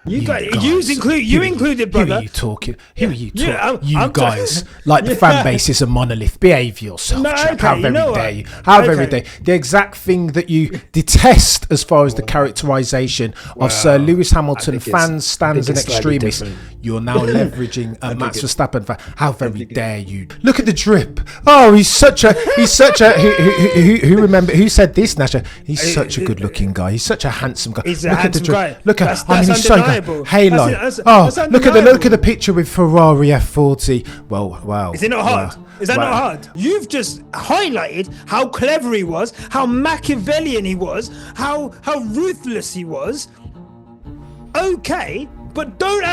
You included, brother. Who are you talking? Who are you talking? You guys, like the fan base is a monolith. Behave yourself, chap. How very dare you? How very dare you? The exact thing that you detest as far as the characterisation of Sir Lewis Hamilton fans, stands and extremists. You're now leveraging a Max Verstappen fan. How very dare you? Look at the drip. Oh, he's such a who said this, Nyasha? He's such a good looking guy. He's such a handsome guy. Look at the drip. Look at he's so good. Halo. Look at the picture with Ferrari F40. Well, wow. Is it not hard? Is that not hard? You've just highlighted how clever he was, how Machiavellian he was, how ruthless he was. Okay, but don't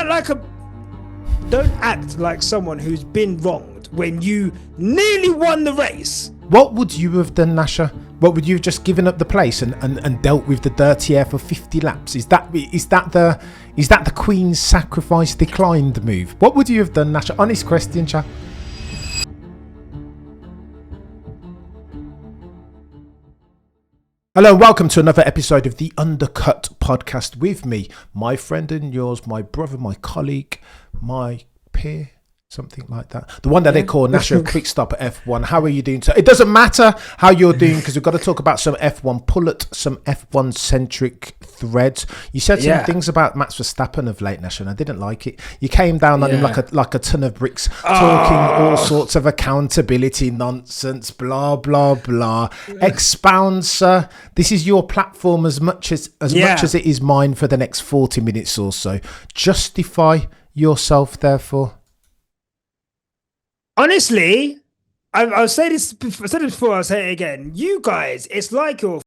act like someone who's been wronged when you nearly won the race. What would you have done, Nyasha? What would you have just given up the place and dealt with the dirty air for 50 laps? Is that the Queen's sacrifice declined move? What would you have done, Nyasha? Honest question, chat. Hello, welcome to another episode of the Undercut podcast with me, my friend and yours, my brother, my colleague, my peer. Something like that. The one that they call National Quick Stop F1. How are you doing? So it doesn't matter how you're doing because we've got to talk about some F1. Pull at some F1 centric threads. You said some things about Max Verstappen of late, Nash, and I didn't like it. You came down on him like a ton of bricks, talking all sorts of accountability nonsense, blah blah blah. Expound, sir. This is your platform as much as it is mine for the next 40 minutes or so. Justify yourself, therefore. Honestly, I'll say this. I said it before. I'll say it again. You guys, it's like you're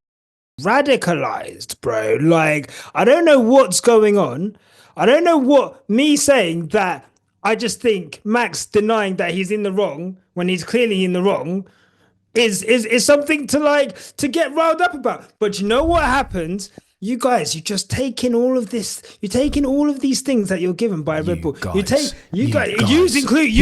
radicalized, bro. Like, I don't know what's going on. I don't know what me saying that. I just think Max denying that he's in the wrong when he's clearly in the wrong is something to get riled up about. But you know what happens? You guys, you're just taking all of this. You're taking all of these things that you're given by Red Bull. You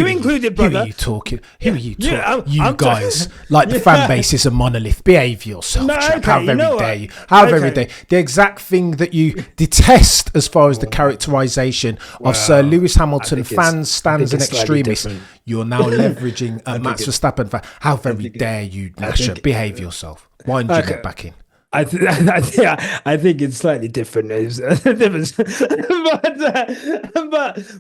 included, brother. Who are you talking? You guys, like the fan base is a monolith. Behave yourself, chap. How very dare you? How very dare you? The exact thing that you detest as far as the characterisation of Sir Lewis Hamilton fans, stands and extremists. You're now leveraging a Max Verstappen fan. How very dare you, Nyasha? Behave yourself. Why don't you get back in? I think it's slightly different. But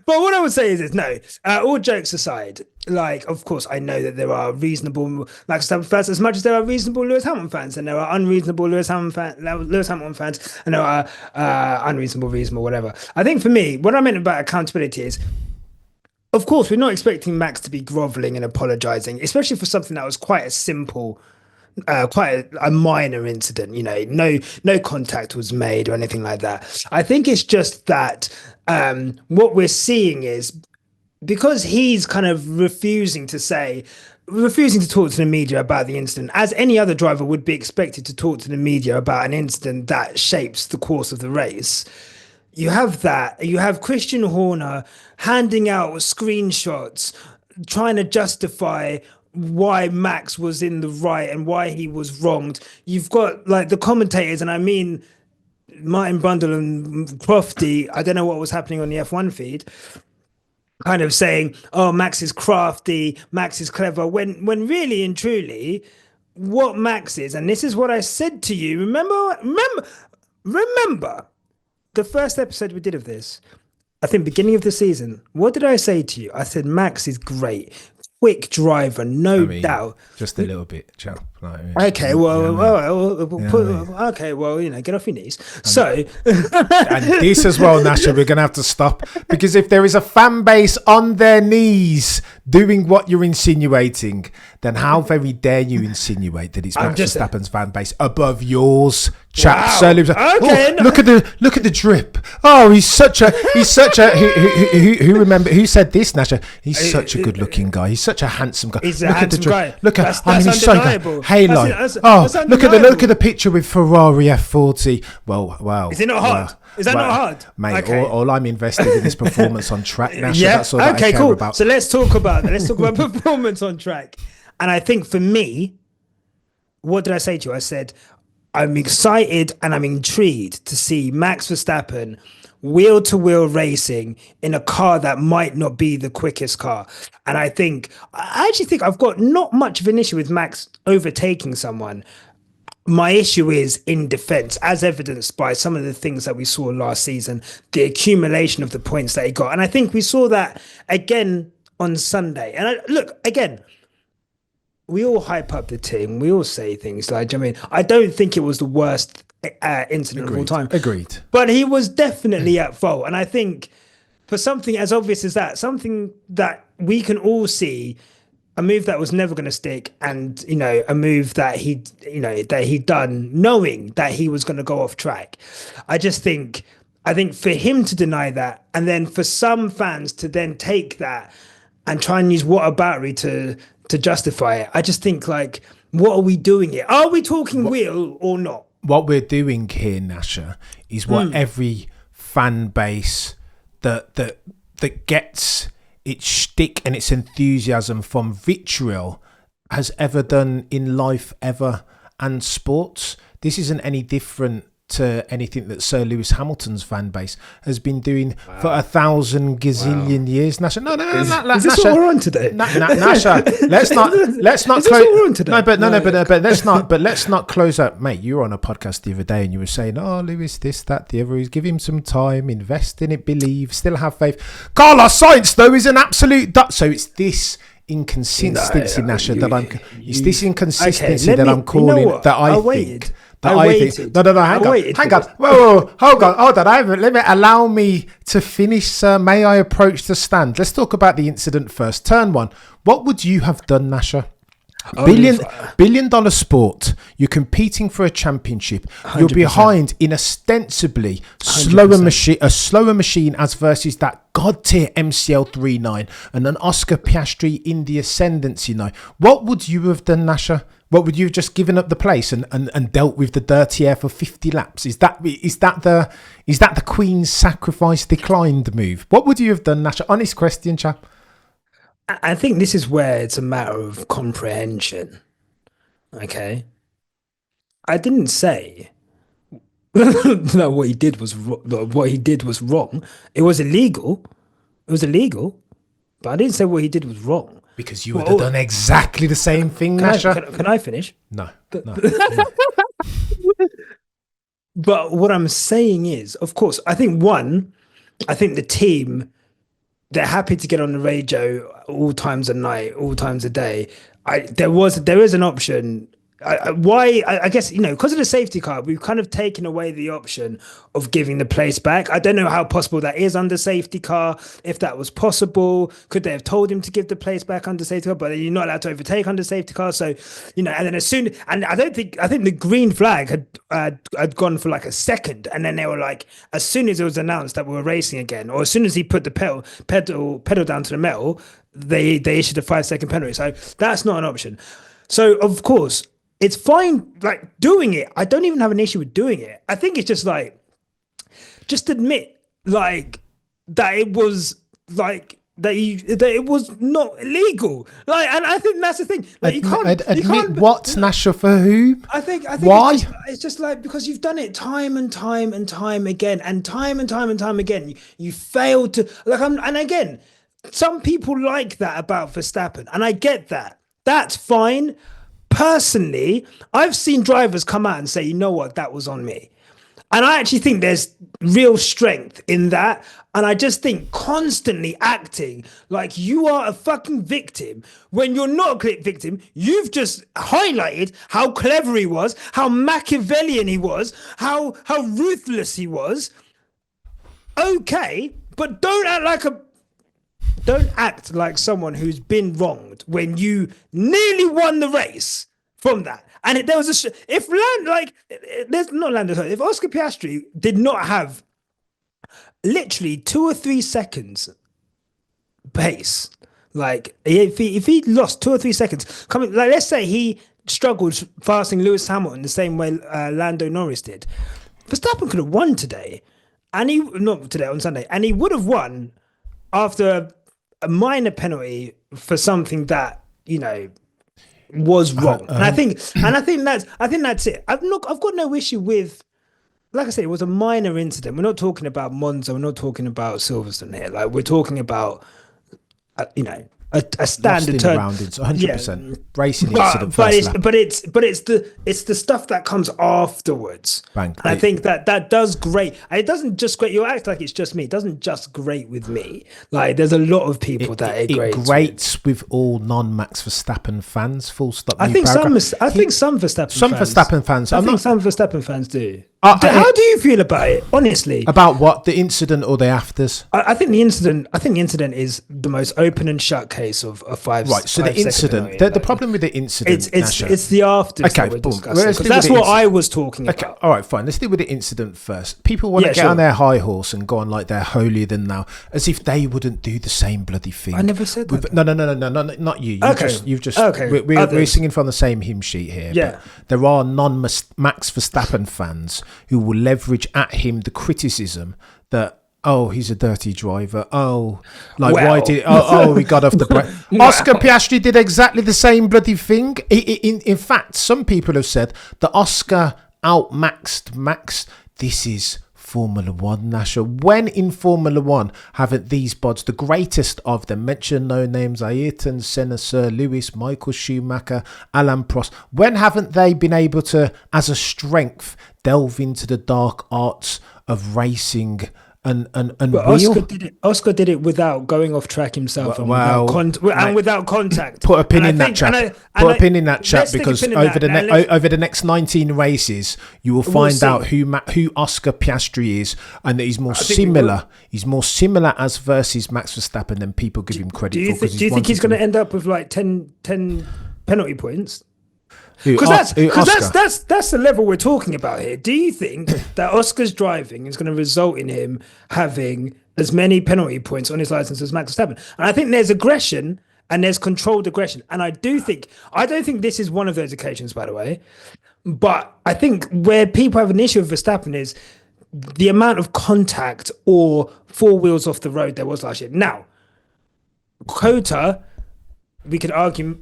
what I would say is this: no. All jokes aside, like, of course, I know that there are reasonable Max Verstappen fans as much as there are reasonable Lewis Hamilton fans, and there are unreasonable Lewis Hamilton fans, and there are unreasonable, reasonable, whatever. I think for me, what I meant about accountability is, of course, we're not expecting Max to be groveling and apologizing, especially for something that was quite a simple. Quite a minor incident, no contact was made or anything like that. I think it's just that what we're seeing is because he's kind of refusing to talk to the media about the incident, as any other driver would be expected to talk to the media about an incident that shapes the course of the race. You have Christian Horner handing out screenshots, trying to justify why Max was in the right and why he was wronged. You've got like the commentators, and I mean Martin Brundle and Crofty, I don't know what was happening on the F1 feed, kind of saying, oh, Max is crafty, Max is clever, when really and truly what Max is, and this is what I said to you, remember the first episode we did of this, I think beginning of the season, what did I say to you? I said Max is great. Quick driver, no doubt. Just a little bit, chap. Okay, get off your knees. And this as well, Nyasha, we're going to have to stop, because if there is a fan base on their knees doing what you're insinuating, then how very dare you insinuate that it's Max Verstappen's fan base above yours, chap? Wow. Look at the drip. Oh, he's such a who said this, Nyasha? He's such a good looking guy. He's such a handsome guy. Look at the drip. He's so good. Halo. Look at the picture with Ferrari F40. Well, wow. Is it not hard? Is that not hard? Mate, all I'm invested in is performance on track, Nyasha. Yeah. That's all that I care about. So let's talk about performance on track. And I think for me, what did I say to you? I said, I'm excited and I'm intrigued to see Max Verstappen wheel-to-wheel racing in a car that might not be the quickest car. And I actually think I've got not much of an issue with Max overtaking someone. My issue is in defense, as evidenced by some of the things that we saw last season, the accumulation of the points that he got. And I think we saw that again on Sunday. And look, again, we all hype up the team. We all say things like, I mean, I don't think it was the worst incident of all time. Agreed. But he was definitely at fault. And I think for something as obvious as that, something that we can all see, a move that was never going to stick, and a move that he'd done knowing that he was going to go off track. I think for him to deny that, and then for some fans to then take that and try and use whataboutery to justify it, I just think, like, what are we doing here? Are we talking wheel or not? What we're doing here, Nyasha, is what every fan base that gets its shtick and its enthusiasm from vitriol has ever done in life, ever, and sports. This isn't any different to anything that Sir Lewis Hamilton's fan base has been doing for 1,000 gazillion years. Nyasha, no, is this what we're on today? Nyasha, let's not close. But let's not close up, mate. You were on a podcast the other day and you were saying, "Oh, Lewis, this, that, the other. Give him some time, invest in it, believe, still have faith." Carlos Sainz, though, is an absolute so it's this inconsistency, Nyasha, that I'm. It's this inconsistency that I'm calling that I think. No, hang on. Whoa, hold on. Allow me to finish, sir. May I approach the stand? Let's talk about the incident first. Turn one. What would you have done, Nyasha? Billion dollar sport. You're competing for a championship. 100%. You're behind in ostensibly a slower machine as versus that god tier MCL39 and an Oscar Piastri in the ascendant. What would you have done, Nyasha? What would you have just given up the place and dealt with the dirty air for 50 laps? Is that the Queen's sacrifice declined move? What would you have done, Nyasha? Honest question, chap. I think this is where it's a matter of comprehension. Okay, I didn't say no. What he did was wrong. It was illegal. But I didn't say what he did was wrong. Because you would have done exactly the same thing, Nyasha. Can I finish? No. But what I'm saying is, of course, I think the team, they're happy to get on the radio all times of night, all times a day. There is an option. I guess, because of the safety car, we've kind of taken away the option of giving the place back. I don't know how possible that is under safety car. If that was possible, could they have told him to give the place back under safety car? But you're not allowed to overtake under safety car. So, and then I think the green flag had gone for like a second. And then they were like, as soon as it was announced that we were racing again, or as soon as he put the pedal down to the metal, they issued a 5-second penalty. So that's not an option. So, of course, it's fine, like, doing it. I don't even have an issue with doing it. I think it's just like, just admit, like, that it was like that it was not illegal. Like, and I think that's the thing. Like, you can't admit what, Nyasha, for whom? I think why? It's just like, because you've done it time and time and time again, and time again. You failed to, like, and again, some people like that about Verstappen, and I get that. That's fine. Personally, I've seen drivers come out and say, you know what, that was on me. And I actually think there's real strength in that. And I just think constantly acting like you are a fucking victim when you're not a victim. You've just highlighted how clever he was, how Machiavellian he was, how ruthless he was. Okay, but don't act like someone who's been wronged when you nearly won the race from that. And if Oscar Piastri did not have literally 2 or 3 seconds pace, like if he lost 2 or 3 seconds, let's say he struggled passing Lewis Hamilton the same way Lando Norris did, Verstappen could have won today, and on Sunday, and he would have won after a minor penalty for something that was wrong. And I think that's it. I've got no issue with like I said, it was a minor incident. We're not talking about Monza. We're not talking about Silverstone here. Like we're talking about, a Lost standard in the turn. roundings, Yeah, 100%. Racing incident but first lap. it's the stuff that comes afterwards. Bang. And I think that does great. And it doesn't just great. You act like it's just me. It doesn't just great with me. Like there's a lot of people that it grates with all non-Max Verstappen fans. Full stop. I think some Verstappen fans. I think some Verstappen fans do. How do you feel about it, honestly? About what? The incident or the afters? I think the incident is the most open and shut case of a five. Right. So the incident. The problem with the incident. It's the afters. Okay. That we're Boom. discussing, that's what I was talking about. Okay. All right. Fine. Let's deal with the incident first. People want to get on their high horse and go on like they're holier than thou, as if they wouldn't do the same bloody thing. I never said that. No. Not you. You've just. Okay. We're singing from the same hymn sheet here. Yeah. But there are non-Max Verstappen fans who will leverage at him the criticism that he's a dirty driver. Why did he got off the brake? Oscar Piastri did exactly the same bloody thing. In fact, some people have said that Oscar outmaxed Max. This is Formula One, Nyasha. When in Formula One haven't these bods, the greatest of them, mention no names, Ayrton Senna, Sir Lewis, Michael Schumacher, Alain Prost, when haven't they been able to, as a strength, delve into the dark arts of racing and Oscar did it without going off track himself without contact. Put a pin in that chat. Put a pin in that chat, because over the next 19 races, you will find out who Oscar Piastri is, and that he's more similar. He's more similar as versus Max Verstappen than people give him credit for. Do you think he's going to end up with like 10 penalty points? Because that's the level we're talking about here. Do you think that Oscar's driving is going to result in him having as many penalty points on his license as Max Verstappen? And I think there's aggression and there's controlled aggression. And I don't think this is one of those occasions, by the way. But I think where people have an issue with Verstappen is the amount of contact or four wheels off the road there was last year. Now, Kota, we could argue.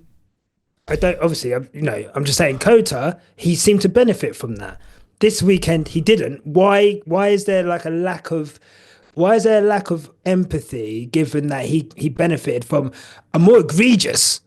I'm just saying Kota, he seemed to benefit from that. This weekend he didn't. Why is there like a lack of empathy, given that he benefited from a more egregious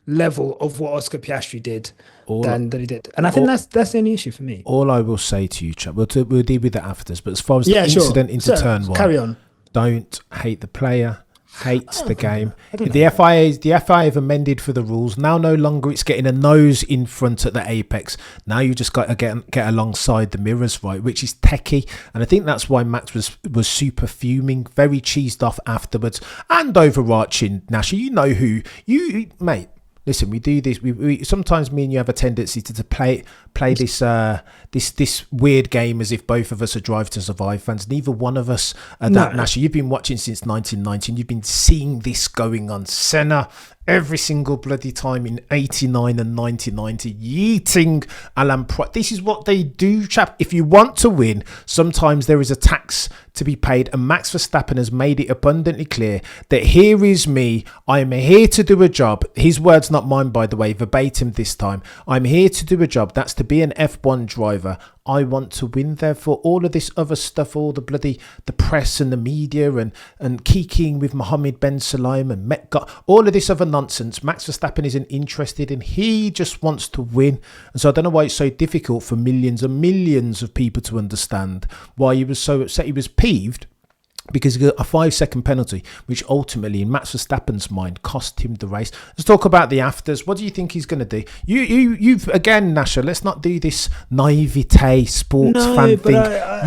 level of what Oscar Piastri did than he did. And I think that's the only issue for me. All I will say to you, chap, we'll deal with the afters, but as far as the incident into turn one, carry on. Don't hate the player. Hates the game. The FIA have amended for the rules. Now no longer it's getting a nose in front at the apex. Now you just got to get alongside the mirrors, right, which is techie. And I think that's why Max was super fuming, very cheesed off afterwards. And overarching, Nyasha, you know who you mate. Listen, we do this. We sometimes, me and you have a tendency to play this weird game as if both of us are Drive to Survive fans. Neither one of us are that. Nyasha, you've been watching since 1990. You've been seeing this going on. Senna every single bloody time in 89 and 1990, yeeting Alain Prost. This is what they do, chap. If you want to win, sometimes there is a tax to be paid, and Max Verstappen has made it abundantly clear that here is me. I am here to do a job. His words, not mine, by the way, verbatim this time. I'm here to do a job. That's to be an F1 driver. I want to win. Therefore, all of this other stuff, all the press and the media and kikiing with Mohammed Ben Sulayem and Metcalfe, all of this other nonsense, Max Verstappen isn't interested in. He just wants to win. And so I don't know why it's so difficult for millions and millions of people to understand why he was so upset. He was peeved because he got a 5-second penalty, which ultimately, in Max Verstappen's mind, cost him the race. Let's talk about the afters. What do you think he's going to do? You've again, Nyasha, let's not do this naivete sports fan thing.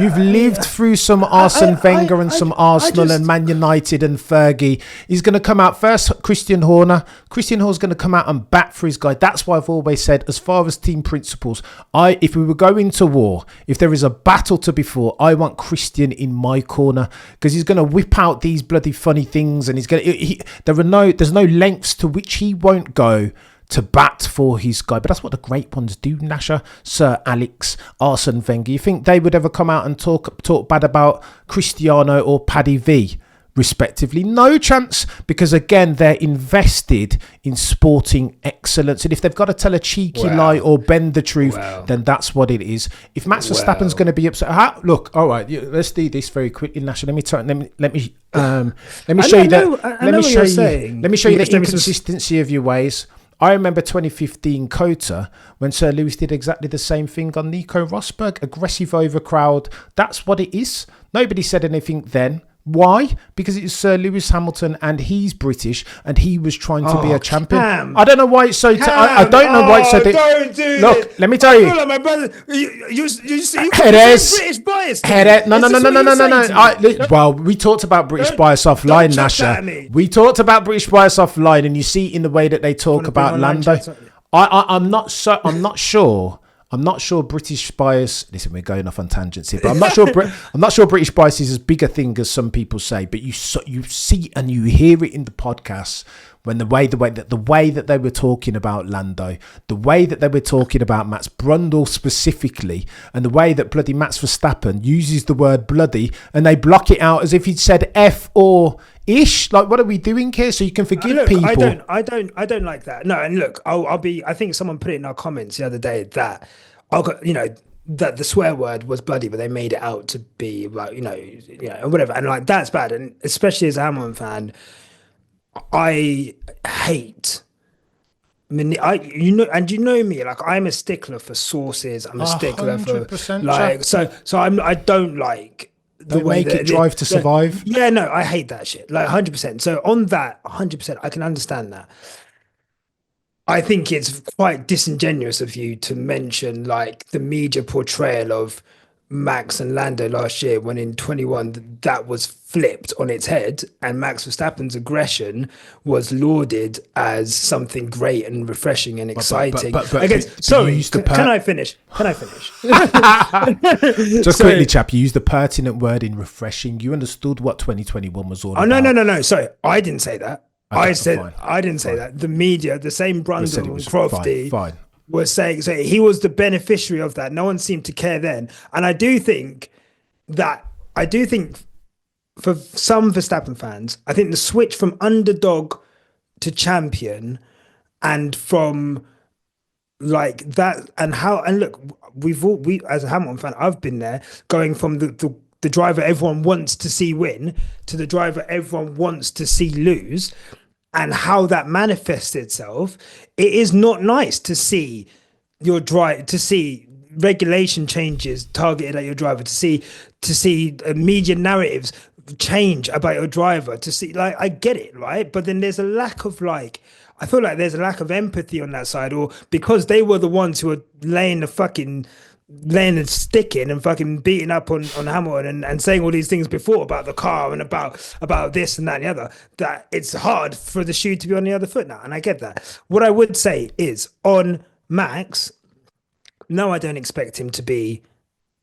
You've lived through some Arsene Wenger and some Arsenal and Man United and Fergie. He's going to come out first, Christian Horner. Christian Horner's going to come out and bat for his guy. That's why I've always said, as far as team principles, if we were going to war, if there is a battle to be fought, I want Christian in my corner, because he's going to whip out these bloody funny things, and there's no lengths to which he won't go to bat for his guy. But that's what the great ones do, Nyasha. Sir Alex, Arsene Wenger. You think they would ever come out and talk bad about Cristiano or Paddy V? respectively. No chance, because again, they're invested in sporting excellence. And if they've got to tell a cheeky lie or bend the truth, then that's what it is. If Max Verstappen's going to be upset, look, all right, let's do this very quickly, Nyasha. Let me show you that. Let me show you the inconsistency of your ways. I remember 2015 COTA when Sir Lewis did exactly the same thing on Nico Rosberg. Aggressive overcrowd. That's what it is. Nobody said anything then. Why? Because it was Sir Lewis Hamilton and he's British and he was trying to be a champion. Cam, I don't know why it's so... I don't know why it's so... Don't do Look, this. let me tell you. I feel like my brother... You British bias. No. Well, we talked about British bias offline, Nyasha. We talked about British bias offline, and you see in the way that they talk about Lando. I'm not sure. I'm not sure British bias. Listen, we're going off on tangents here, but I'm not sure. I'm not sure British bias is as big a thing as some people say. But you see and you hear it in the podcasts when the way that they were talking about Lando, the way that they were talking about Max Brundle specifically, and the way that bloody Max Verstappen uses the word bloody, and they block it out as if he'd said F or ish. Like, what are we doing here? So you can forgive people. I don't like that. No, and look, I think someone put it in our comments the other day that that the swear word was bloody, but they made it out to be like, whatever. And like, that's bad. And especially as a Hamilton fan, I hate you know me, like, I'm a stickler for sources. I'm a stickler for like, so I don't like the way make it Drive to Survive. Yeah, no, I hate that shit. Like 100%. So on that, 100%, I can understand that. I think it's quite disingenuous of you to mention like the media portrayal of Max and Lando last year, when in 21 that was flipped on its head, and Max Verstappen's aggression was lauded as something great and refreshing and exciting. Can I finish? Just quickly, chap, you used the pertinent word in refreshing. You understood what 2021 was all about. No. Sorry, I didn't say that. Okay, I didn't say that. The media, the same Brundle and Crofty, was saying, so he was the beneficiary of that. No one seemed to care then. And I do think for some Verstappen fans, I think the switch from underdog to champion, and from like that, and look, we as a Hamilton fan, I've been there, going from the driver everyone wants to see win to the driver everyone wants to see lose, and how that manifests itself. It is not nice to see regulation changes targeted at your driver, to see media narratives change about your driver, to see, like, I get it, right? But then there's a lack of, like, I feel like there's a lack of empathy on that side, or because they were the ones who were laying the stick in and fucking beating up on Hamilton and saying all these things before about the car and about this and that and the other, that it's hard for the shoe to be on the other foot now. And I get that. What I would say is, on Max, no, I don't expect him to be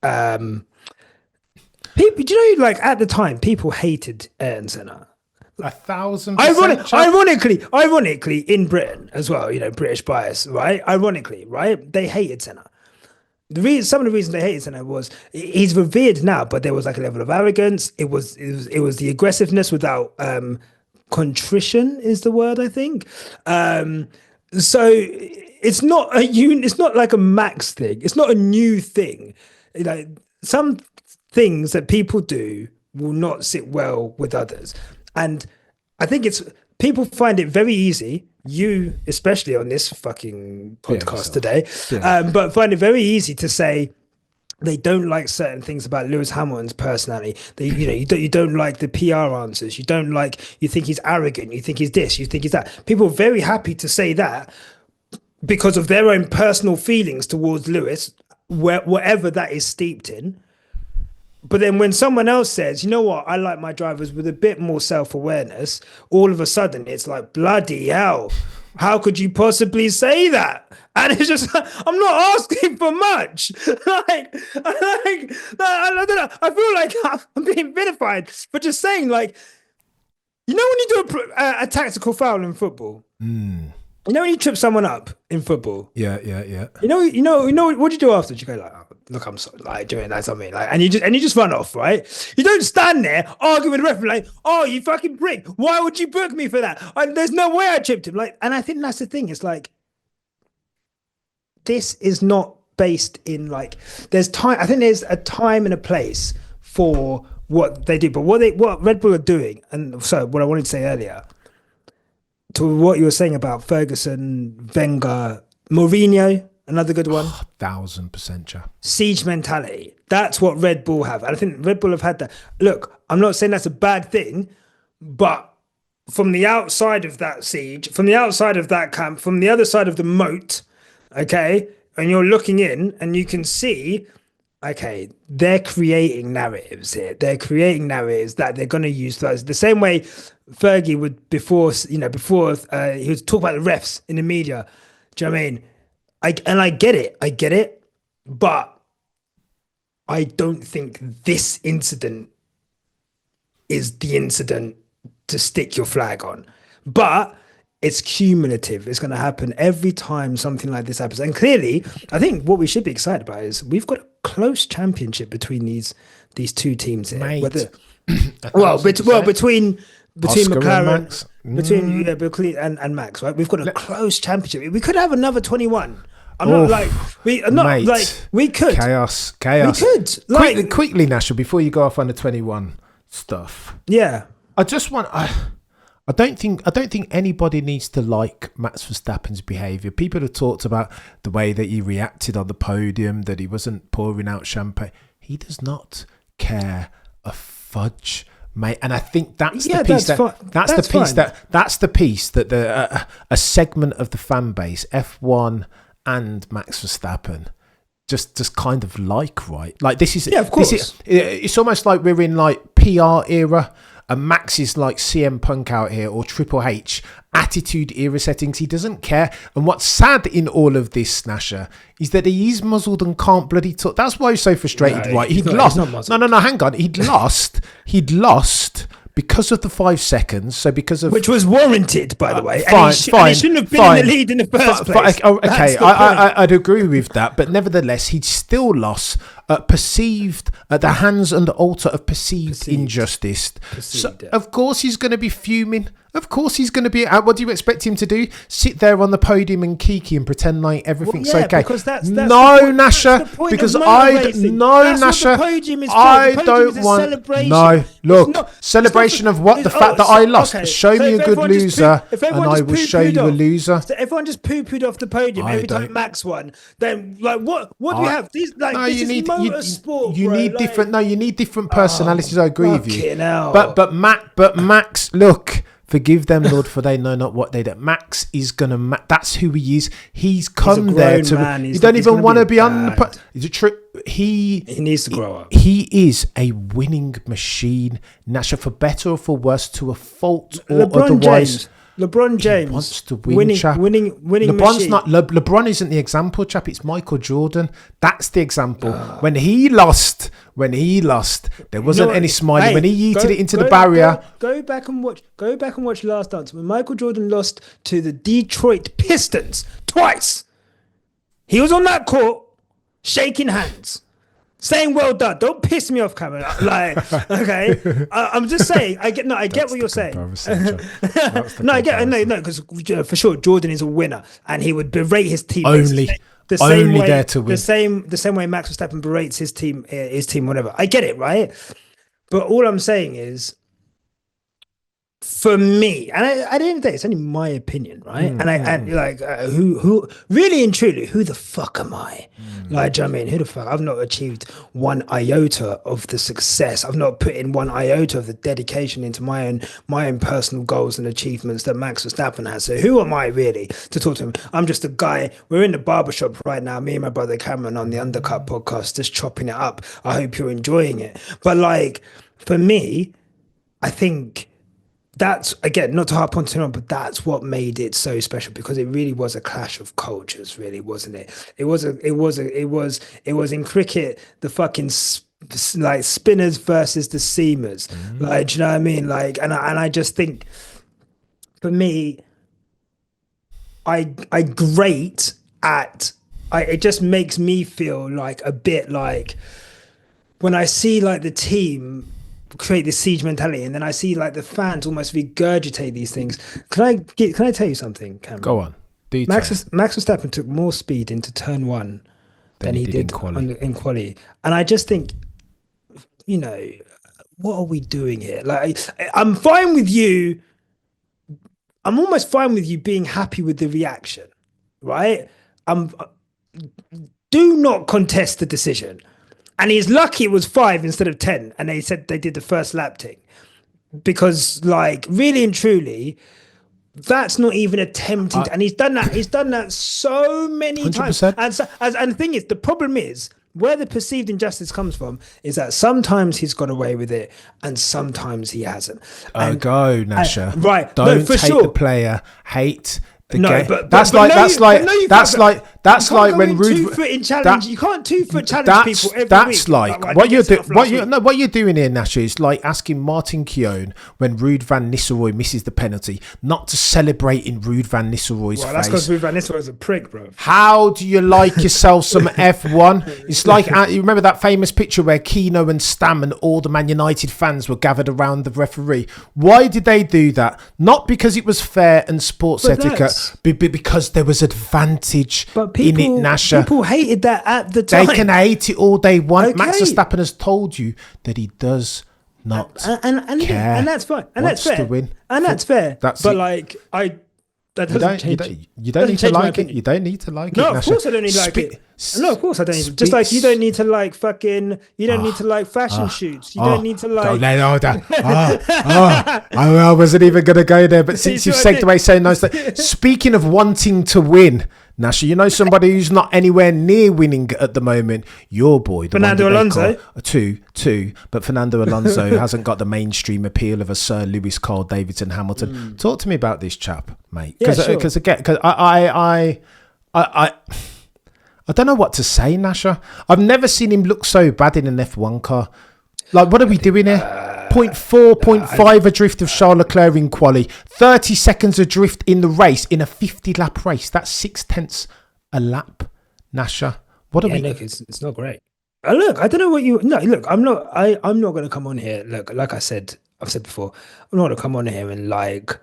people, do you know, like, at the time people hated Ayrton Senna. 1,000%. Ironically, in Britain as well, British bias, right? Ironically, right? They hated Senna. Some of the reasons they hated Senna was he's revered now, but there was like a level of arrogance. It was the aggressiveness without contrition is the word, I think. So it's not like a Max thing. It's not a new thing. Some things that people do will not sit well with others. And I think people find it very easy, you especially on this fucking podcast today, but find it very easy to say they don't like certain things about Lewis Hamilton's personality. You don't like the PR answers. You think he's arrogant. You think he's this. You think he's that. People are very happy to say that because of their own personal feelings towards Lewis, whatever that is steeped in. But then when someone else says, you know what, I like my drivers with a bit more self-awareness, all of a sudden it's like, bloody hell, how could you possibly say that? And it's just, I'm not asking for much. I don't know. I feel like I'm being vilified for just saying, like, when you do a tactical foul in football, when you trip someone up in football. Yeah. What do you do after? You go like, oh, look, I'm sorry, like doing that something like, and you just run off, right? You don't stand there arguing with the referee like, oh, you fucking prick, why would you book me for that? There's no way I chipped him. Like, and I think that's the thing. It's like, this is not based in like, there's time. I think there's a time and a place for what they do, but what Red Bull are doing, and so what I wanted to say earlier, to what you were saying about Ferguson, Wenger, Mourinho. Another good one. 1000%, Joe. Siege mentality. That's what Red Bull have. And I think Red Bull have had that. Look, I'm not saying that's a bad thing, but from the outside of that siege, from the outside of that camp, from the other side of the moat, okay, and you're looking in and you can see, okay, they're creating narratives here. They're creating narratives that they're going to use. The same way Fergie would before he would talk about the refs in the media. Do you know what I mean? I get it, but I don't think this incident is the incident to stick your flag on. But it's cumulative. It's going to happen every time something like this happens. And clearly, I think what we should be excited about is we've got a close championship between these two teams here. Mate, between Oscar McLaren, and between and Max, right? We've got a close championship. We could have another 21. We could chaos. We could Quickly, Nyasha, before you go off on the 21 stuff. Yeah, I don't think anybody needs to like Max Verstappen's behaviour. People have talked about the way that he reacted on the podium, that he wasn't pouring out champagne. He does not care a fudge, mate. And I think that's the piece that a segment of the fan base, F1 and Max Verstappen, just kind of right. Like this is, of course. It's almost like we're in like PR era. And Max is like CM Punk out here, or Triple H, attitude era settings. He doesn't care. And what's sad in all of this, Nyasha, is that he is muzzled and can't bloody talk. That's why he's so frustrated, right? He'd lost. No, hang on. He'd lost because of the 5 seconds. So because of, which was warranted, by the way. Fine. And he shouldn't have been in the lead in the first place. Okay, I'd agree with that, but nevertheless, he'd still lost, perceived at the hands and the altar of perceived injustice. Of course, he's going to be fuming. Of course, he's going to be. What do you expect him to do? Sit there on the podium and kiki and pretend like everything's okay? Because that's Nyasha. Because Nyasha. I don't want. No, look, celebration of what? The fact that I lost. Okay. Show me a good loser, and I will show you a loser. So everyone just poo-pooed off the podium every time Max won. Then, like, what do you have? These, like, no, this is motorsport. You need different. No, you need different personalities. I agree with you. Hell. But Max, look. Forgive them, Lord, for they know not what they do. Max is gonna. That's who he is. He's come there to. Man. You don't even want to be on the. Is it true? He needs to grow up. He is a winning machine, Nyasha, for better or for worse, to a fault or otherwise. LeBron James wants to win, chap. Winning LeBron's machine. not. LeBron isn't the example, chap. It's Michael Jordan. That's the example. When he lost, there wasn't any smiling. When he yeeted it into the barrier. Go back and watch Last Dance. When Michael Jordan lost to the Detroit Pistons twice, he was on that court shaking hands, saying "well done." Don't piss me off, camera. Like, okay, I'm just saying. I get what you're saying. Because for sure Jordan is a winner, and he would berate his team only there to win. The same way Max Verstappen berates his team, whatever. I get it, right? But all I'm saying is, for me, and at the end of the day, it's only my opinion, right? Who really and truly, who the fuck am I? Like, do you know what I mean? Who the fuck? I've not achieved one iota of the success. I've not put in one iota of the dedication into my own personal goals and achievements that Max Verstappen has. So who am I really to talk to him? I'm just a guy. We're in the barbershop right now, me and my brother Cameron on the Undercut podcast, just chopping it up. I hope you're enjoying it. But like, for me, I think that's, again, not to harp on too, but that's what made it so special, because it really was a clash of cultures, really, wasn't it? It was in cricket, the fucking like spinners versus the seamers. Like, do you know what I mean? Like, and I just think, for me, I grate at it just makes me feel like a bit like when I see like the team create this siege mentality, and then I see like the fans almost regurgitate these things. Can I tell you something, Cameron? Go on. Max Verstappen took more speed into turn one than he did in quali. And I just think, you know, what are we doing here? Like, I'm fine with you. I'm almost fine with you being happy with the reaction, right? Do not contest the decision. And he's lucky it was 5 instead of 10. And they said they did the first lap thing. Because, like, really and truly, that's not even attempting to, and he's done that so many 100%. times. And the thing is, the problem is, where the perceived injustice comes from is that sometimes he's got away with it and sometimes he hasn't. Go, Nyasha. Right. Don't for hate sure. the player, hate the No, game. but That's like when Rude. You can't 2-foot challenge people every week. That's like what you're doing here, Nyasha, is like asking Martin Keown when Ruud van Nistelrooy misses the penalty not to celebrate in Ruud van Nistelrooy's face. That's because Ruud van Nistelrooy's a prick, bro. How do you like yourself some F1? It's like, you remember that famous picture where Keno and Stam and all the Man United fans were gathered around the referee? Why did they do that? Not because it was fair and sports etiquette, but because there was advantage in it, Nyasha. People hated that at the time. They can hate it all they want. Okay. Max Verstappen has told you that he does not care. And that's fine. And that's fair. And that's fair. That doesn't change. You don't need to like it. You don't need to like it. No, of course I don't need to like it. No, of course I don't need to. Just like you don't need to like fucking. You don't need to like fashion shoots. You don't need to like. I wasn't even gonna go there, but since you've segued away so nicely. Speaking of wanting to win, Nyasha, you know somebody who's not anywhere near winning at the moment? Your boy, Fernando Alonso. Two, but Fernando Alonso hasn't got the mainstream appeal of a Sir Lewis, Carl Davidson, Hamilton. Talk to me about this chap, mate. Because I don't know what to say, Nyasha. I've never seen him look so bad in an F1 car. Like, what are we doing here? 0.4, 0.5 adrift of Charles Leclerc in quali, 30 seconds adrift in the race in a 50-lap race. That's 0.6 a lap, Nyasha. What are we? Look, it's not great. Look, I don't know what you. No, look, I'm not going to come on here. Look, like I've said before, I'm not going to come on here and like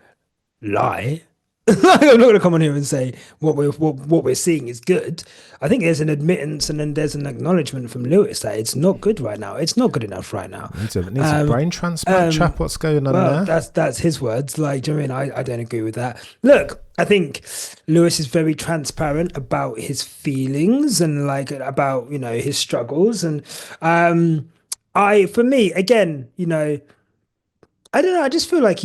lie. I'm not going to come on here and say what we're seeing is good. I think there's an admittance and then there's an acknowledgement from Lewis that it's not good right now. It's not good enough right now. Needs a brain transplant, chap. What's going on there? That's his words. Like, do you know what I mean? I don't agree with that. Look, I think Lewis is very transparent about his feelings and like about, you know, his struggles. And for me, again, you know, I don't know. I just feel like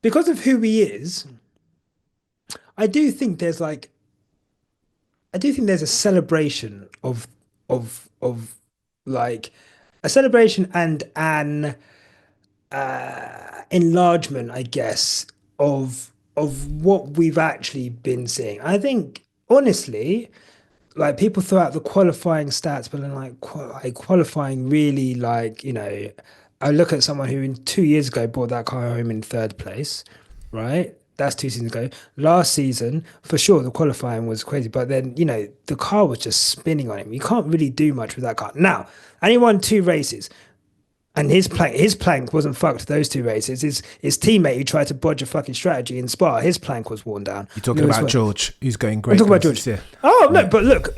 because of who he is, I do think there's a celebration of like a celebration and an enlargement, I guess, of what we've actually been seeing. I think honestly, like people throw out the qualifying stats, but then like qualifying really, like, you know, I look at someone who 2 years ago brought that car home in 3rd place, right? That's 2 seasons ago. Last season, for sure, the qualifying was crazy. But then, you know, the car was just spinning on him. You can't really do much with that car. Now, and he won 2 races. And his plank wasn't fucked those 2 races. His teammate who tried to bodge a fucking strategy in Spa, his plank was worn down. You're talking about George, who's going great. I'm talking about George. Yeah. Oh, no, but look,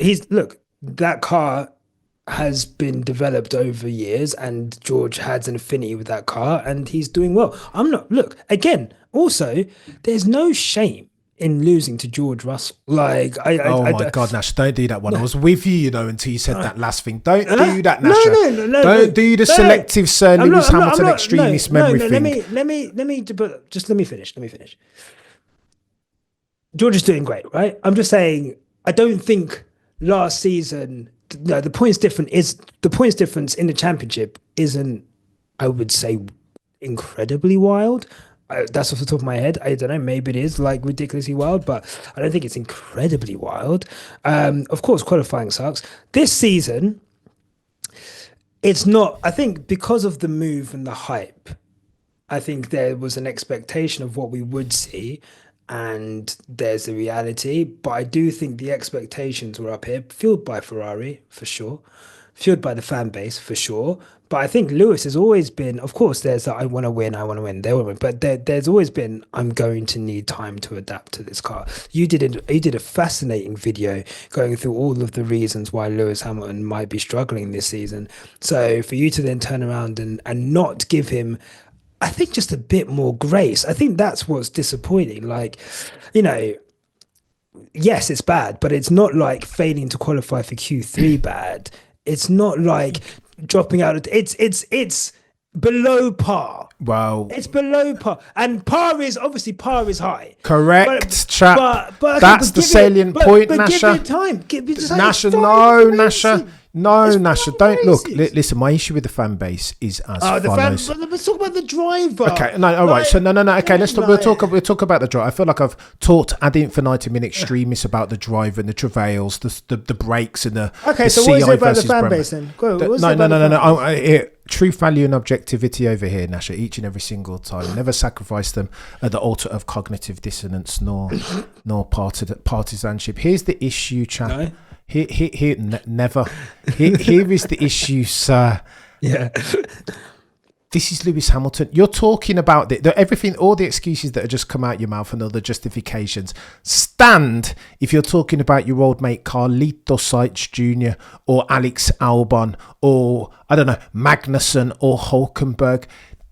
that car has been developed over years and George has an affinity with that car and he's doing well. Also, there's no shame in losing to George Russell. Like, oh my God, Nash, don't do that one. No. I was with you, you know, until you said that last thing. Don't do that, Nash. No. Don't do the selective Sir Lewis Hamilton extremist memory thing. Let me finish. George is doing great, right? I'm just saying, I don't think last season. No, the points difference in the championship isn't, I would say, incredibly wild. That's off the top of my head. I don't know. Maybe it is like ridiculously wild, but I don't think it's incredibly wild. Of course, qualifying sucks. This season, it's not. I think because of the move and the hype, I think there was an expectation of what we would see. and there's the reality. But I do think the expectations were up here, fueled by Ferrari for sure, fueled by the fan base for sure. But I think Lewis has always been, of course, there's that I want to win, they want to win. But there's always been, I'm going to need time to adapt to this car. You did a fascinating video going through all of the reasons why Lewis Hamilton might be struggling this season. So for you to then turn around and not give him, I think, just a bit more grace. I think that's what's disappointing. Like, you know, yes, it's bad, but it's not like failing to qualify for Q3 bad. It's not like dropping out. It's below par. Well, It's below par, and par is high. correct, chap. Okay, That's the salient point, but Nyasha. give it time. Nyasha, no, Nyasha. No, Nyasha, don't look. Listen, my issue with the fan base is as follows. Let's talk about the driver. Okay, no, all right. So no. Okay, let's talk. We'll talk about the driver. I feel like I've talked ad infinitum in extremis about the driver and the travails, the brakes and the. Okay, the so what is CI it about the versus fan Brembo. base then? Go, No. Truth, value, and objectivity over here, Nyasha. Each and every single time. Never sacrifice them at the altar of cognitive dissonance, nor partisanship. Here's the issue, chap. No? Never. Here is the issue, sir. Yeah. This is Lewis Hamilton. You're talking about everything, all the excuses that have just come out your mouth and all the justifications stand if you're talking about your old mate Carlito Sainz Jr. or Alex Albon or, I don't know, Magnussen or Hulkenberg.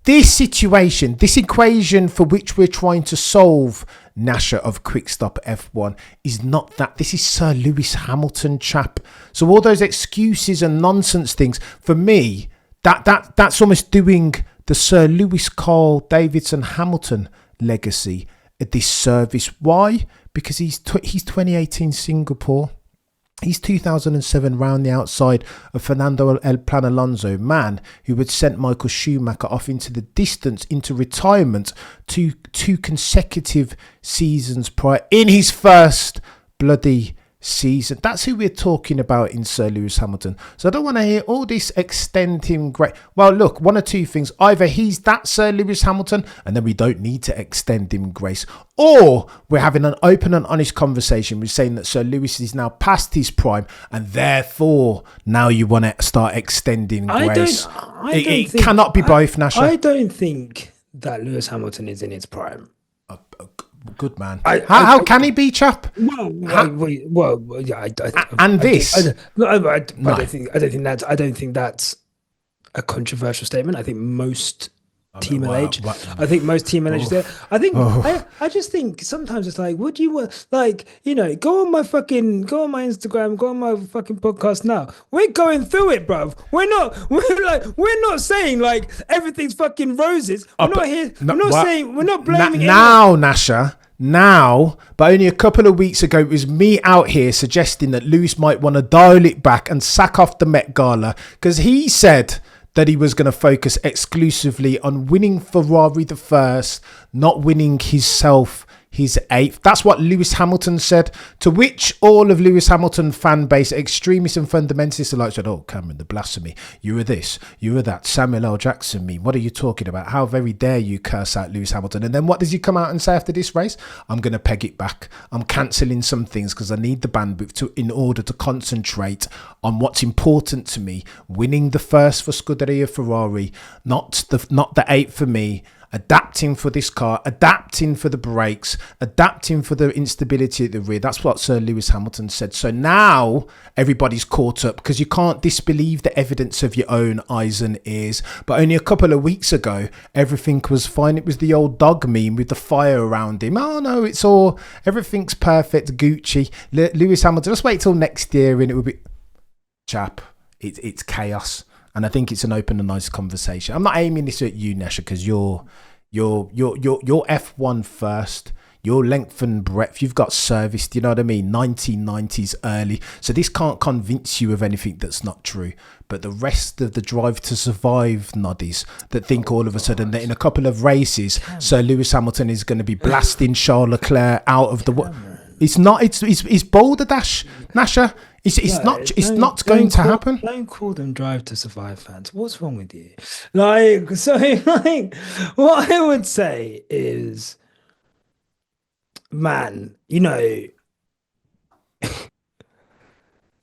This situation, this equation for which we're trying to solve, Nyasha of Quickstop F1, is not that. This is Sir Lewis Hamilton, chap. So all those excuses and nonsense things, for me, that's almost doing the Sir Lewis, Carl Davidson, Hamilton legacy a disservice. Why? Because he's 2018 Singapore. He's 2007 round the outside of Fernando El Plan Alonso, man who had sent Michael Schumacher off into the distance, into retirement, two consecutive seasons prior in his first bloody season. That's who we're talking about in Sir Lewis Hamilton. So I don't want to hear all this extend him great. Well, look, one or two things. Either he's that Sir Lewis Hamilton and then we don't need to extend him grace, or we're having an open and honest conversation. We're saying that Sir Lewis is now past his prime and therefore now you want to start extending grace. It cannot be both, Nyasha. I don't think that Lewis Hamilton is in his prime. Good man. How can he be, chap? Yeah. I don't think that's a controversial statement. I think most team age. I think most team managers there. I think I just think sometimes it's like, what do you want? Like, you know, go on my Instagram, go on my fucking podcast now. We're going through it, bruv. We're not saying like everything's fucking roses. We're not blaming now, Nyasha. Now, but only a couple of weeks ago, it was me out here suggesting that Lewis might want to dial it back and sack off the Met Gala because he said that he was going to focus exclusively on winning Ferrari the first, not winning himself his eighth. That's what Lewis Hamilton said, to which all of Lewis Hamilton fan base, extremists and fundamentalists alike said, oh, Cameron, the blasphemy. You were this, you were that. Samuel L. Jackson, me. What are you talking about? How very dare you curse out Lewis Hamilton? And then what does he come out and say after this race? I'm going to peg it back. I'm cancelling some things because I need the bandwidth in order to concentrate on what's important to me. Winning the first for Scuderia Ferrari, not the eighth for me. Adapting for this car, adapting for the brakes, adapting for the instability at the rear. That's what Sir Lewis Hamilton said. So now everybody's caught up because you can't disbelieve the evidence of your own eyes and ears. But only a couple of weeks ago, everything was fine. It was the old dog meme with the fire around him. Oh no, everything's perfect, Gucci. Lewis Hamilton, just wait till next year and it will be... Chap, it's chaos. And I think it's an open and nice conversation. I'm not aiming this at you, Nyasha, because you're F1 first. Your length and breadth, you've got service, do you know what I mean? 1990s early. So this can't convince you of anything that's not true. But the rest of the drive to survive noddies that think all of a sudden that in a couple of races, Sir Lewis Hamilton is going to be blasting Charles Leclerc out of the... It's not, it's boulder dash, Nyasha. It's not going to happen. Don't call them drive to survive fans. What's wrong with you? What I would say is, man, you know,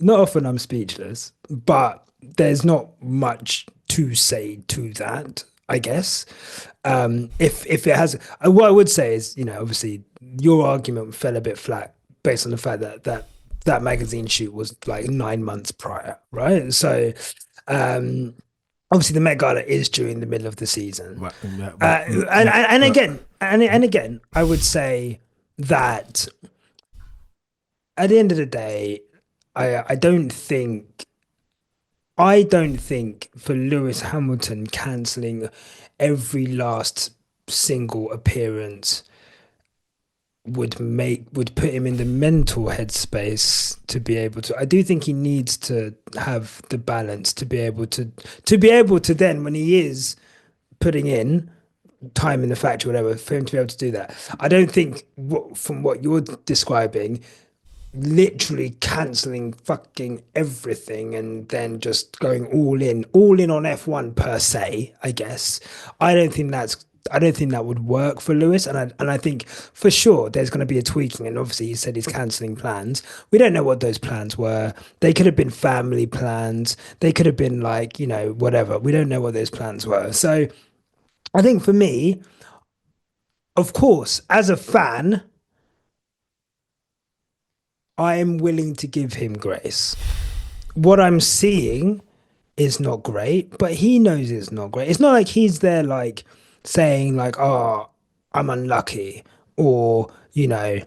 not often I'm speechless, but there's not much to say to that, I guess. If it has, what I would say is, obviously your argument fell a bit flat based on the fact that magazine shoot was like 9 months prior, right? So, um, obviously the Met Gala is during the middle of the season, and again, I would say that at the end of the day, I don't think for Lewis Hamilton cancelling every last single appearance would put him in the mental headspace to be able to. I do think he needs to have the balance to be able to then, when he is putting in time in the factory, whatever, for him to be able to do that. I don't think from what you're describing, literally cancelling fucking everything and then just going all in on F1 per se, I guess. I don't think that would work for Lewis, and I think for sure there's going to be a tweaking. And obviously, he said he's cancelling plans. We don't know what those plans were. They could have been family plans. They could have been like, whatever. We don't know what those plans were. So, I think for me, of course, as a fan, I am willing to give him grace. What I'm seeing is not great, but he knows it's not great. It's not like he's there like saying like, "Oh, I'm unlucky," or the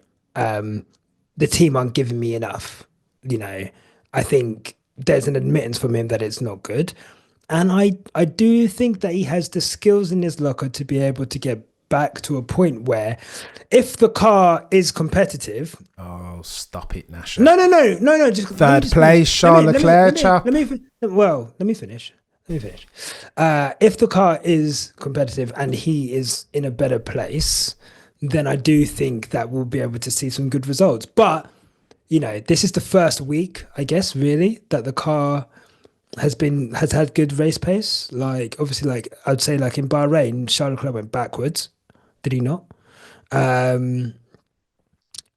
team aren't giving me enough. I think there's an admittance from him that it's not good, and I do think that he has the skills in his locker to be able to get back to a point where, if the car is competitive. Oh, stop it, Nyasha. No. Just third place, Charles Leclerc. Let me finish. If the car is competitive and he is in a better place, then I do think that we'll be able to see some good results. But this is the first week, I guess, really, that the car has had good race pace. Like, obviously, like I'd say, like in Bahrain, Charles Leclerc went backwards. Did he not?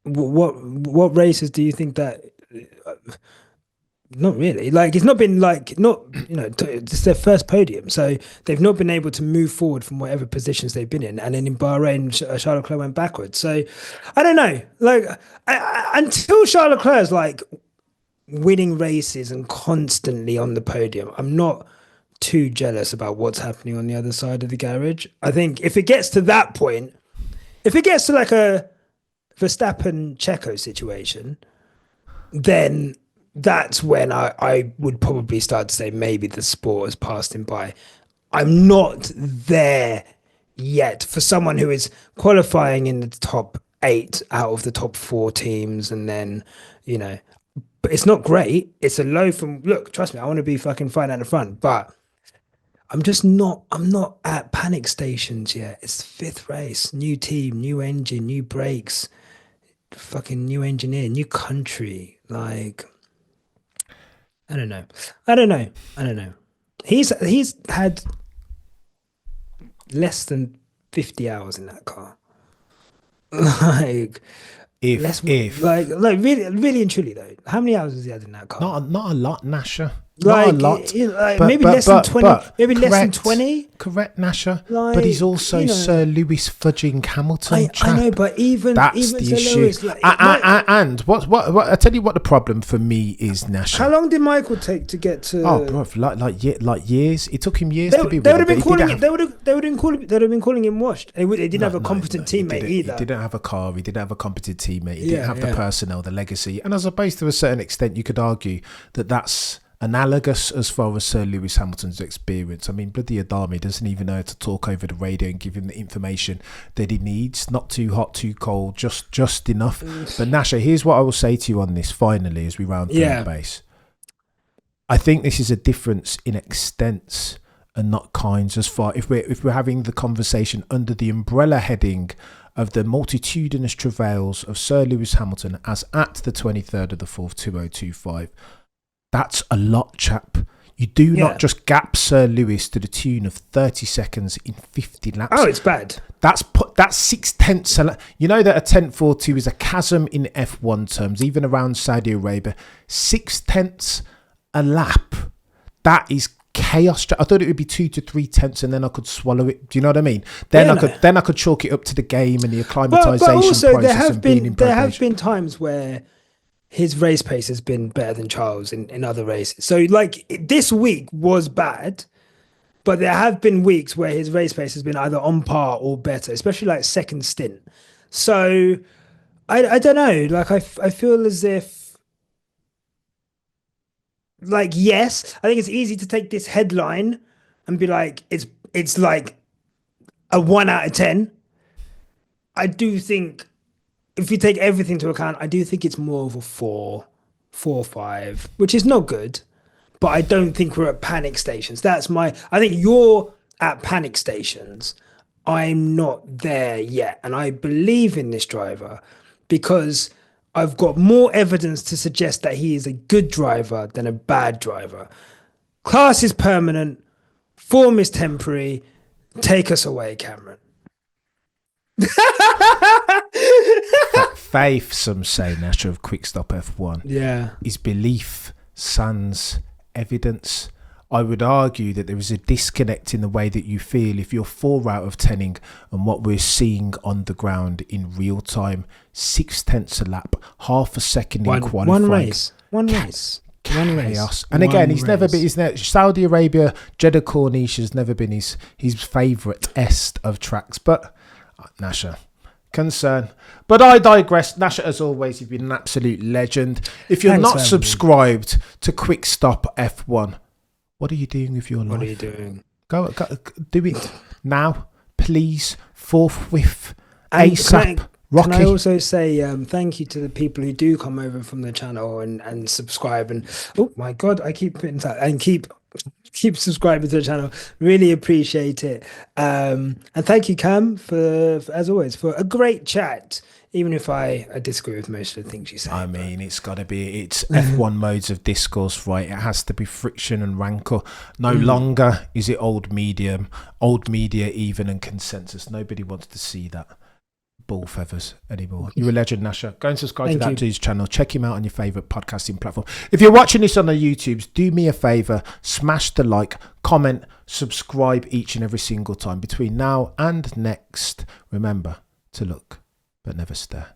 What races do you think that? Not really. Like, it's not been like, not, it's their first podium, so they've not been able to move forward from whatever positions they've been in. And then in Bahrain, Charles Leclerc went backwards. So I don't know. Like, until Charles Leclerc's like winning races and constantly on the podium, I'm not too jealous about what's happening on the other side of the garage. I think if it gets to that point, if it gets to like a Verstappen Checo situation, then that's when I would probably start to say maybe the sport has passed him by. I'm not there yet for someone who is qualifying in the top 8 out of the top 4 teams, and then, but it's not great. It's a low from, look, trust me, I want to be fucking fine at the front, but I'm not at panic stations yet. It's the 5th race, new team, new engine, new brakes, fucking new engineer, new country. Like, I don't know. He's had less than 50 hours in that car. Like, if really and truly though, how many hours has he had in that car? Not a lot, Nyasha. Not a lot. Maybe less than 20. Maybe less than 20. Correct, Nyasha. But he's also Sir Lewis fudging Hamilton. I know, but that's the issue. Lewis, and what I tell you what the problem for me is, Nyasha. How long did Michael take to get to? Oh, bro, like years. It took him years to be. They would have been calling it. They would have been calling him washed. They didn't have a competent teammate either. He didn't have a car. He didn't have a competent teammate. He didn't have the personnel, the legacy. And I suppose to a certain extent, you could argue that that's analogous as far as Sir Lewis Hamilton's experience. I mean, bloody Adami doesn't even know how to talk over the radio and give him the information that he needs. Not too hot, too cold, just enough. But Nyasha, here's what I will say to you on this finally as we round third base. I think this is a difference in extents and not kinds, as far if we're having the conversation under the umbrella heading of the multitudinous travails of Sir Lewis Hamilton as at the 23rd of the 4th 2025. That's a lot, chap. You do not just gap Sir Lewis to the tune of 30 seconds in 50 laps. Oh, it's bad. That's 6/10 a lap. You know that a 10.42 is a chasm in F1 terms, even around Saudi Arabia. 6/10 a lap. That is chaos. I thought it would be 2 to 3 tenths, and then I could swallow it. Do you know what I mean? Then I could chalk it up to the game and the acclimatization but also process. There have been times where his race pace has been better than Charles in other races. So like this week was bad, but there have been weeks where his race pace has been either on par or better, especially like second stint. So I don't know. Like I feel as if, like, yes, I think it's easy to take this headline and be like, it's like a 1 out of 10. I do think, if you take everything into account, I do think it's more of a 4 or 5, which is not good. But I don't think we're at panic stations. I think you're at panic stations. I'm not there yet. And I believe in this driver because I've got more evidence to suggest that he is a good driver than a bad driver. Class is permanent. Form is temporary. Take us away, Cameron. Faith, some say, Nyasha, of Quick Stop F1. Yeah. Is belief sans evidence. I would argue that there is a disconnect in the way that you feel if you're 4 out of 10ing and what we're seeing on the ground in real time. 6/10 a lap, half a second in qualifying. One race. Chaos. And again, he's never been. Saudi Arabia, Jeddah Corniche has never been his favourite est of tracks. But Nyasha, concern. But I digress. Nyasha, as always, you've been an absolute legend. If you're not subscribed to Quick Stop F1, what are you doing with your life? What are you doing? Go do it now, please, forthwith, ASAP. Rocky. Can I also say thank you to the people who do come over from the channel and subscribe, and oh my god, I keep putting that and keep subscribing to the channel. Really appreciate it. And thank you, Cam, for as always for a great chat. Even if I disagree with most of the things you say. I mean, it's got to be, it's F1 modes of discourse, right? It has to be friction and rancor. No longer is it old media even, and consensus. Nobody wants to see that ball feathers anymore. You're a legend, Nyasha. Go and subscribe to that dude's channel. Check him out on your favourite podcasting platform. If you're watching this on the YouTubes, do me a favour, smash the like, comment, subscribe each and every single time. Between now and next, remember to look but never stare.